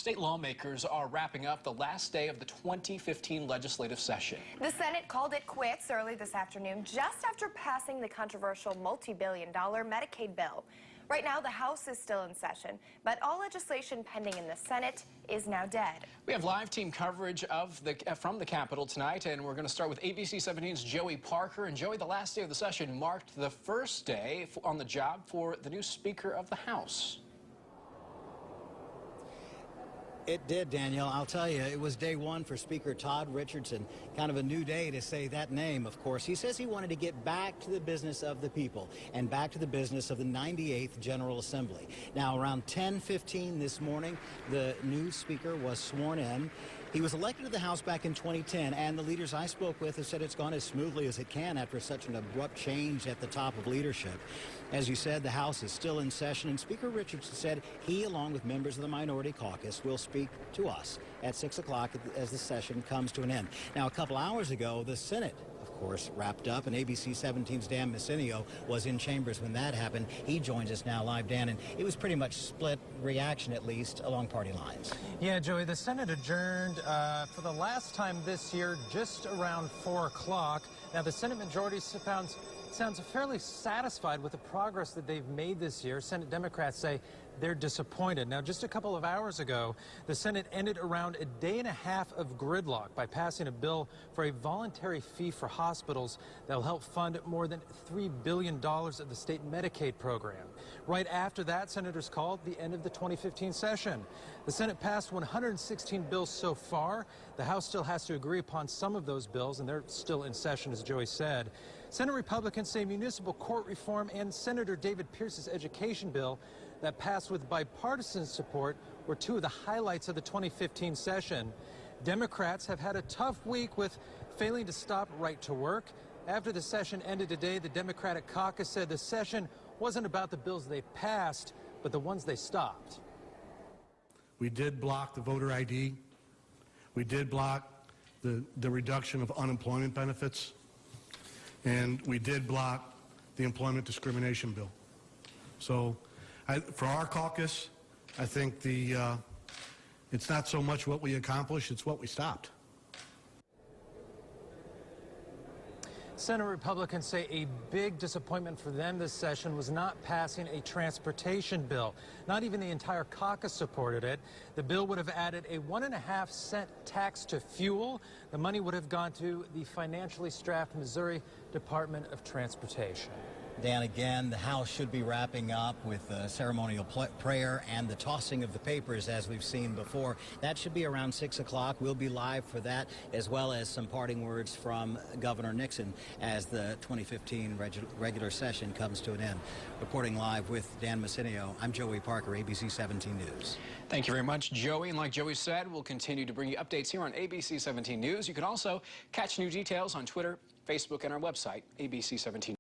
State lawmakers are wrapping up the last day of the 2015 legislative session. The Senate called it quits early this afternoon just after passing the controversial multi-billion-dollar Medicaid bill. Right now, the House is still in session, but all legislation pending in the Senate is now dead. We have live team coverage from the Capitol tonight, and we're going to start with ABC 17's Joey Parker. And Joey, the last day of the session marked the first day on the job for the new Speaker of the House. It did, Daniel. I'll tell you, it was day one for Speaker Todd Richardson. Kind of a new day to say that name, of course. He says he wanted to get back to the business of the people and back to the business of the 98th General Assembly. Now, around 10:15 this morning, the new Speaker was sworn in. He was elected to the House back in 2010, and the leaders I spoke with have said it's gone as smoothly as it can after such an abrupt change at the top of leadership. As you said, the House is still in session, and Speaker Richardson said he, along with members of the Minority Caucus, will speak to us at 6 o'clock as the session comes to an end. Now, a couple hours ago, the Senate, of course, wrapped up, and ABC 17's Dan Messineo was in chambers when that happened. He joins us now live, Dan, and it was pretty much split reaction, at least, along party lines. Yeah, Joey, the Senate adjourned for the last time this year just around 4 o'clock. Now, the Senate majority sounds fairly satisfied with the progress that they've made this year. Senate Democrats say they're disappointed. Now, just a couple of hours ago, the Senate ended around a day and a half of gridlock by passing a bill for a voluntary fee for hospitals that will help fund more than $3 billion of the state Medicaid program. Right after that, senators called the end of the 2015 session. The Senate passed 116 bills so far. The House still has to agree upon some of those bills, and they're still in session, as Joey said. Senate Republicans say municipal court reform and Senator David Pierce's education bill that passed with bipartisan support were two of the highlights of the 2015 session. Democrats have had a tough week with failing to stop right to work. After the session ended today, the Democratic caucus said the session wasn't about the bills they passed, but the ones they stopped. We did block the voter ID. We did block the reduction of unemployment benefits. And we did block the employment discrimination bill. So for our caucus, I think it's not so much what we accomplished, it's what we stopped. Senate Republicans say a big disappointment for them this session was not passing a transportation bill. Not even the entire caucus supported it. The bill would have added a 1.5-cent tax to fuel. The money would have gone to the financially strapped Missouri Department of Transportation. Dan, again, the House should be wrapping up with the ceremonial prayer and the tossing of the papers, as we've seen before. That should be around 6 o'clock. We'll be live for that, as well as some parting words from Governor Nixon as the 2015 regular session comes to an end. Reporting live with Dan Messineo, I'm Joey Parker, ABC 17 News. Thank you very much, Joey. And like Joey said, we'll continue to bring you updates here on ABC 17 News. You can also catch new details on Twitter, Facebook, and our website, ABC 17.